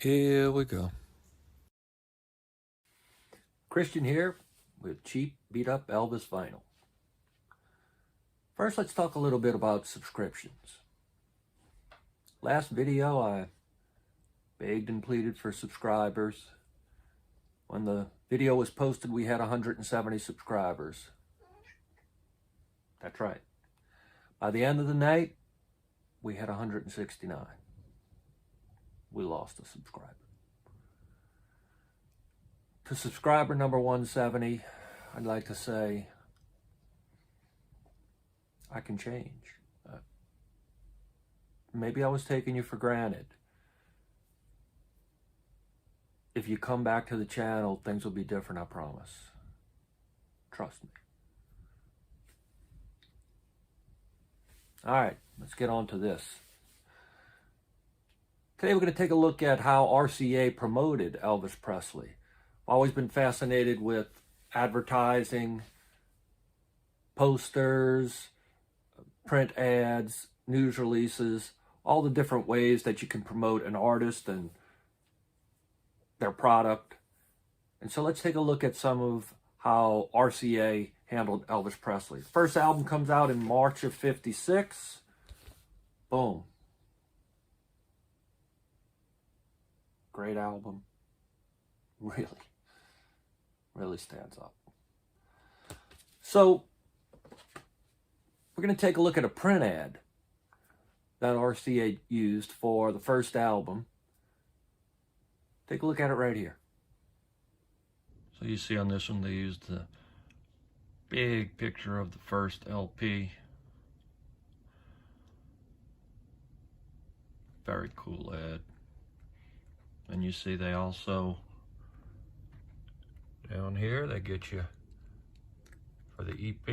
Here we go. Christian here with cheap beat up Elvis vinyl. First, let's talk a little bit about subscriptions. Last video, I begged and pleaded for subscribers. When the video was posted, we had 170 subscribers. That's right. By the end of the night, we had 169. We lost a subscriber. To subscriber number 170, I'd like to say, I can change. Maybe I was taking you for granted. If you come back to the channel, things will be different, I promise. Trust me. All right, let's get on to this. Today we're going to take a look at how RCA promoted Elvis Presley. I've always been fascinated with advertising, posters, print ads, news releases, all the different ways that you can promote an artist and their product. And so let's take a look at some of how RCA handled Elvis Presley. First album comes out in March of '56. Boom. Great album. Really stands up. So we're going to take a look at a print ad that RCA used for the first album. Take a look at it right here. So you see on this one, they used the big picture of the first LP. Very cool ad. And you see they also, down here, they get you for the EP,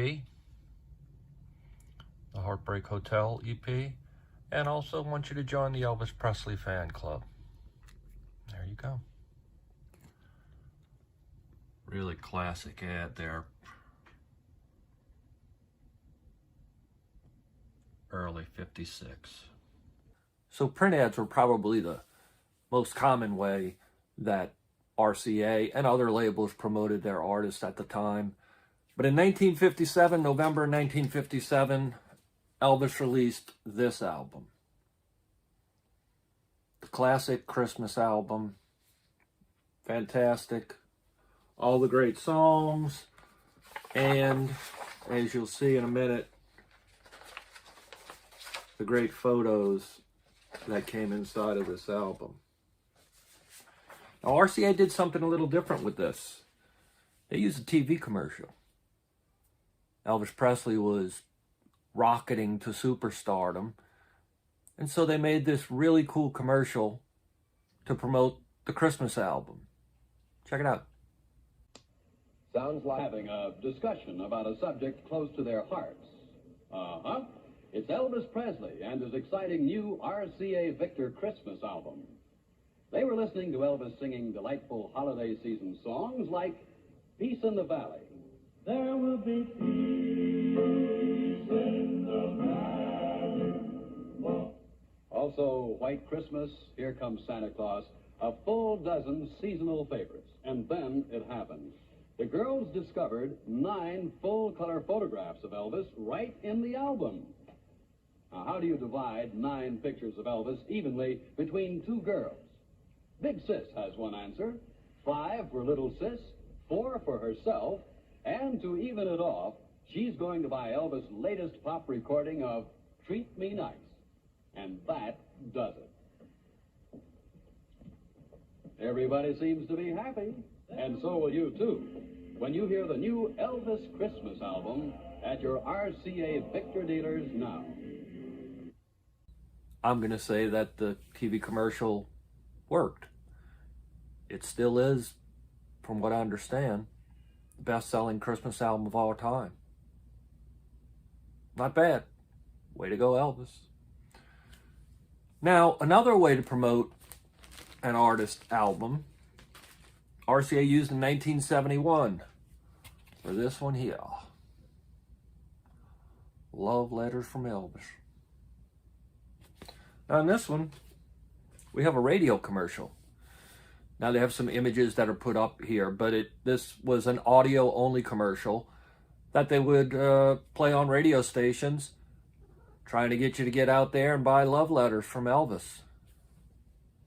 the Heartbreak Hotel EP, and also want you to join the Elvis Presley fan club. There you go. Really classic ad there. Early '56. So print ads were probably the most common way that RCA and other labels promoted their artists at the time. But in 1957, November 1957, Elvis released this album. The classic Christmas album. Fantastic. All the great songs. And as you'll see in a minute, the great photos that came inside of this album. Now, RCA did something a little different with this. They used a TV commercial. Elvis Presley was rocketing to superstardom, and so they made this really cool commercial to promote the Christmas album. Check it out. Sounds like having a discussion about a subject close to their hearts. It's Elvis Presley and his exciting new RCA Victor Christmas album. They were listening to Elvis singing delightful holiday season songs like Peace in the Valley. There will be peace in the valley. Also, White Christmas, Here Comes Santa Claus, a full dozen seasonal favorites. And then it happened. The girls discovered 9 full-color photographs of Elvis right in the album. Now, how do you divide 9 pictures of Elvis evenly between 2 girls? Big Sis has one answer. 5 for little Sis, 4 for herself, and to even it off, she's going to buy Elvis' latest pop recording of Treat Me Nice. And that does it. Everybody seems to be happy, and so will you too, when you hear the new Elvis Christmas album at your RCA Victor dealers now. I'm going to say that the TV commercial worked. It still is, from what I understand, the best-selling Christmas album of all time. Not bad. Way to go, Elvis. Now, another way to promote an artist album, RCA used in 1971 for this one here. Love Letters from Elvis. Now in this one, we have a radio commercial. Now they have some images that are put up here, but this was an audio-only commercial that they would play on radio stations, trying to get you to get out there and buy love letters from Elvis.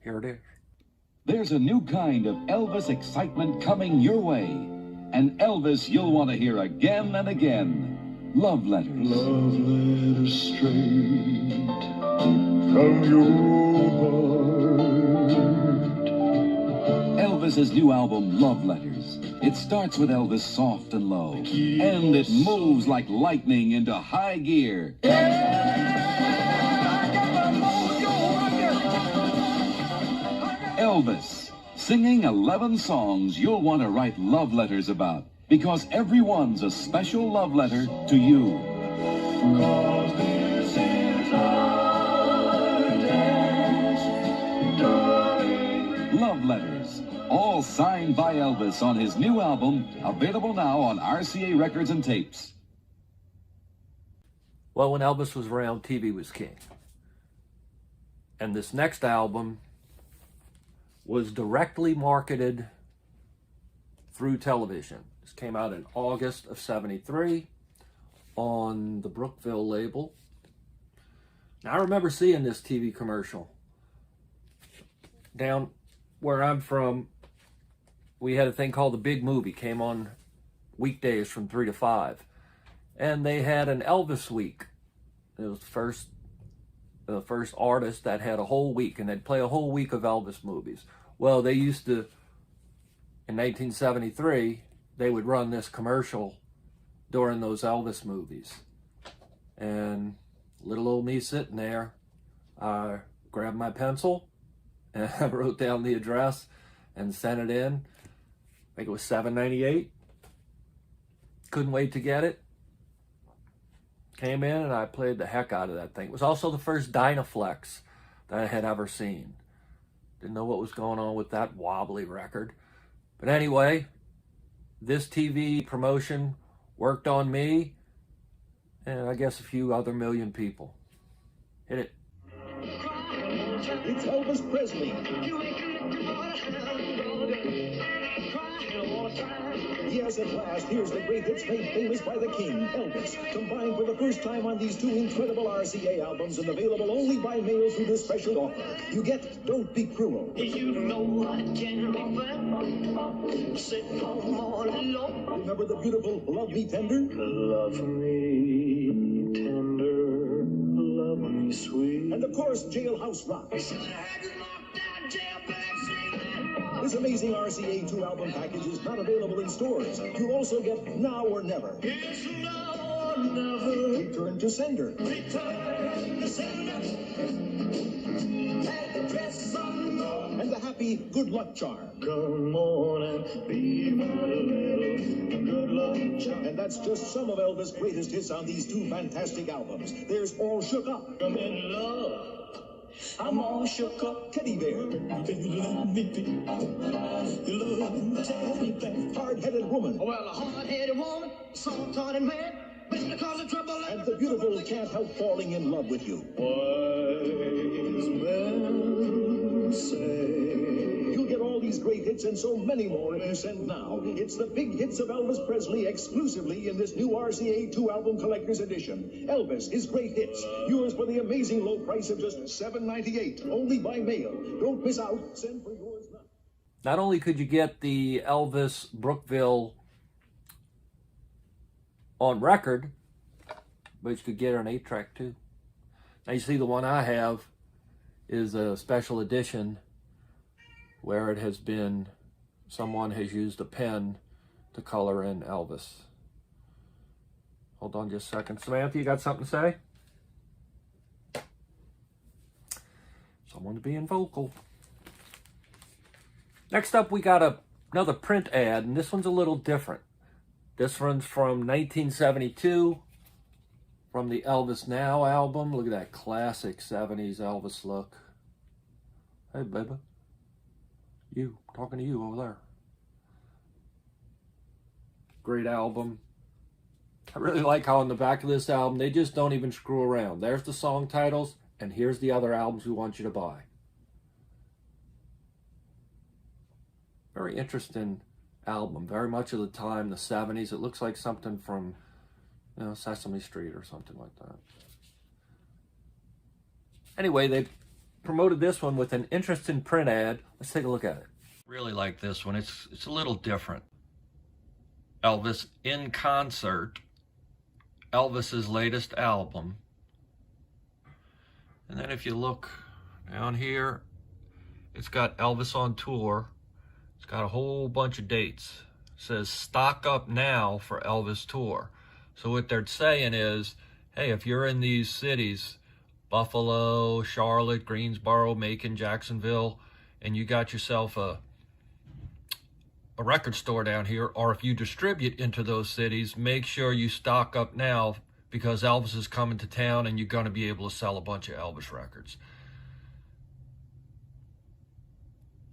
Here it is. There's a new kind of Elvis excitement coming your way. An Elvis you'll want to hear again and again. Love letters. Love letters straight from your heart. Elvis's new album, Love Letters. It starts with Elvis soft and low, and it moves like lightning into high gear. Elvis, singing 11 songs you'll want to write love letters about, because everyone's a special love letter to you. 'Cause this is our dance, darling. Love Letters, all signed by Elvis on his new album, available now on RCA Records and Tapes. Well, when Elvis was around, TV was king. And this next album was directly marketed through television. This came out in August of '73 on the Brookville label. Now, I remember seeing this TV commercial. Down where I'm from, we had a thing called The Big Movie, came on weekdays from 3 to 5. And they had an Elvis week. It was the first artist that had a whole week, and they'd play a whole week of Elvis movies. Well, they used to, in 1973, they would run this commercial during those Elvis movies. And little old me sitting there, I grabbed my pencil, and I wrote down the address and sent it in. I think it was $7.98. Couldn't wait to get it. Came in and I played the heck out of that thing. It was also the first Dynaflex that I had ever seen. Didn't know what was going on with that wobbly record. But anyway, this TV promotion worked on me and I guess a few other million people. Hit it. It's Elvis Presley. Yes, at last, here's the great hits made famous by the king, Elvis, combined for the first time on these two incredible RCA albums and available only by mail through this special offer. You get Don't Be Cruel. You know I can't be found sitting home all alone. Remember the beautiful Love Me Tender? Love me tender, love me sweet. And of course, Jailhouse Rock. Since I had to lock that jailbag sleeping rock. This amazing RCA 2-album package is not available in stores. You'll also get Now or Never. It's now or never. Return to Sender. Return to sender. Address unknown. And the happy Good Luck Charm. Come on and be my little good luck charm. And that's just some of Elvis' greatest hits on these two fantastic albums. There's All Shook Up. I'm in love. I'm all shook up. Teddy Bear. You love me, you love me, teddy bear. Hard-Headed Woman. Well, a hard-headed woman, soft-hearted man, but it's because of trouble. And the beautiful Can't Help Falling in Love with You. Wise men say. You'll get all these great hits and so many more if you send now. It's the big hits of Elvis Presley exclusively in this new RCA 2-album collector's edition. Elvis, his great hits. Yours for the amazing low price of just $7.98. Only by mail. Don't miss out. Send for yours now. Not only could you get the Elvis Brookville on record, but you could get an 8-track too. Now you see the one I have is a special edition where it has been, someone has used a pen to color in Elvis. Hold on just a second. Samantha, you got something to say? Someone being vocal. Next up, we got another print ad, and this one's a little different. This one's from 1972, from the Elvis Now album. Look at that classic 70s Elvis look. Hey, baby. You, talking to you over there. Great album. I really like how on the back of this album, they just don't even screw around. There's the song titles, and here's the other albums we want you to buy. Very interesting album. Very much of the time, the 70s. It looks like something from, you know, Sesame Street or something like that. Anyway, they promoted this one with an interesting print ad. Let's take a look at it. Really like this one. It's a little different. Elvis in concert, Elvis's latest album. And then if you look down here, it's got Elvis on tour. It's got a whole bunch of dates. It says stock up now for Elvis tour. So what they're saying is, hey, if you're in these cities, Buffalo, Charlotte, Greensboro, Macon, Jacksonville, and you got yourself a record store down here, or if you distribute into those cities, make sure you stock up now because Elvis is coming to town and you're going to be able to sell a bunch of Elvis records.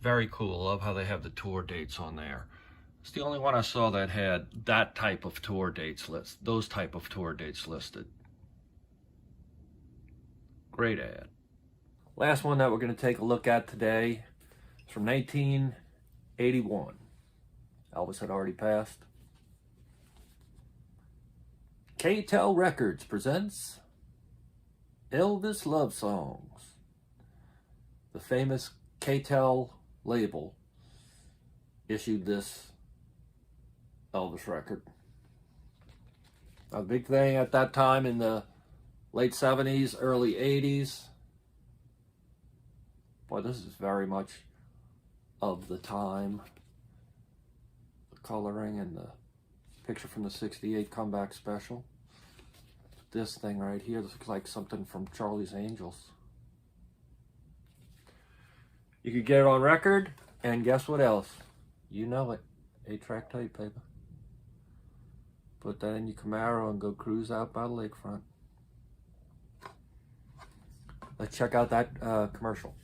Very cool. Love how they have the tour dates on there. It's the only one I saw that had that type of tour dates those type of tour dates listed. Great ad. Last one that we're going to take a look at today is from 1981. Elvis had already passed. K-Tel Records presents Elvis Love Songs. The famous K-Tel label issued this Elvis record. A big thing at that time in the late 70s, early 80s. Boy, this is very much of the time. The coloring and the picture from the 68 comeback special. This thing right here, this looks like something from Charlie's Angels. You could get it on record, and guess what else? You know it. 8-track tape, baby. Put that in your Camaro and go cruise out by the lakefront. Let's check out that commercial.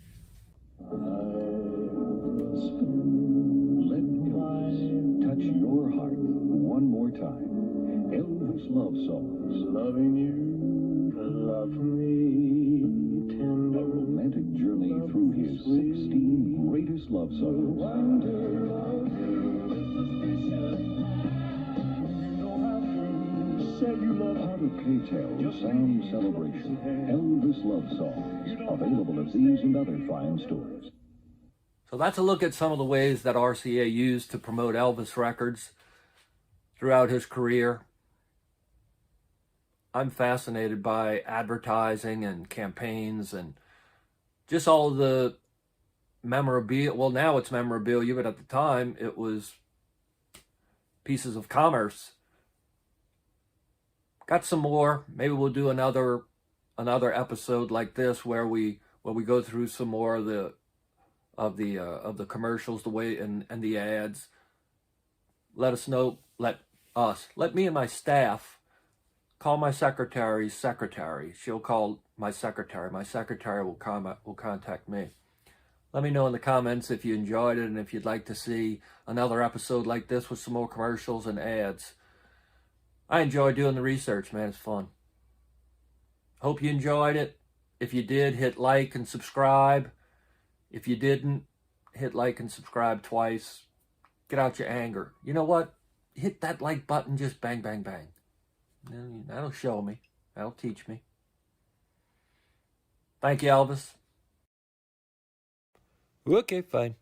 Let Elvis touch your heart one more time. Elvis Love Songs. Loving you, love me, tender. A romantic journey through his 16 greatest love songs. Said you love Part of K-Tel Sound Celebration. Elvis Love Songs. Available at these and other fine stores. So that's a look at some of the ways that RCA used to promote Elvis records throughout his career. I'm fascinated by advertising and campaigns and just all of the memorabilia. Well, now it's memorabilia, but at the time it was pieces of commerce. Got some more. Maybe we'll do another episode like this where we go through some more of the commercials, the way and the ads. Let us know. Let me and my staff call my secretary's secretary. She'll call my secretary. My secretary will contact me. Let me know in the comments if you enjoyed it and if you'd like to see another episode like this with some more commercials and ads. I enjoy doing the research, man. It's fun. Hope you enjoyed it. If you did, hit like and subscribe. If you didn't, hit like and subscribe twice. Get out your anger. You know what? Hit that like button, just bang, bang, bang. That'll show me. That'll teach me. Thank you, Elvis. Okay, fine.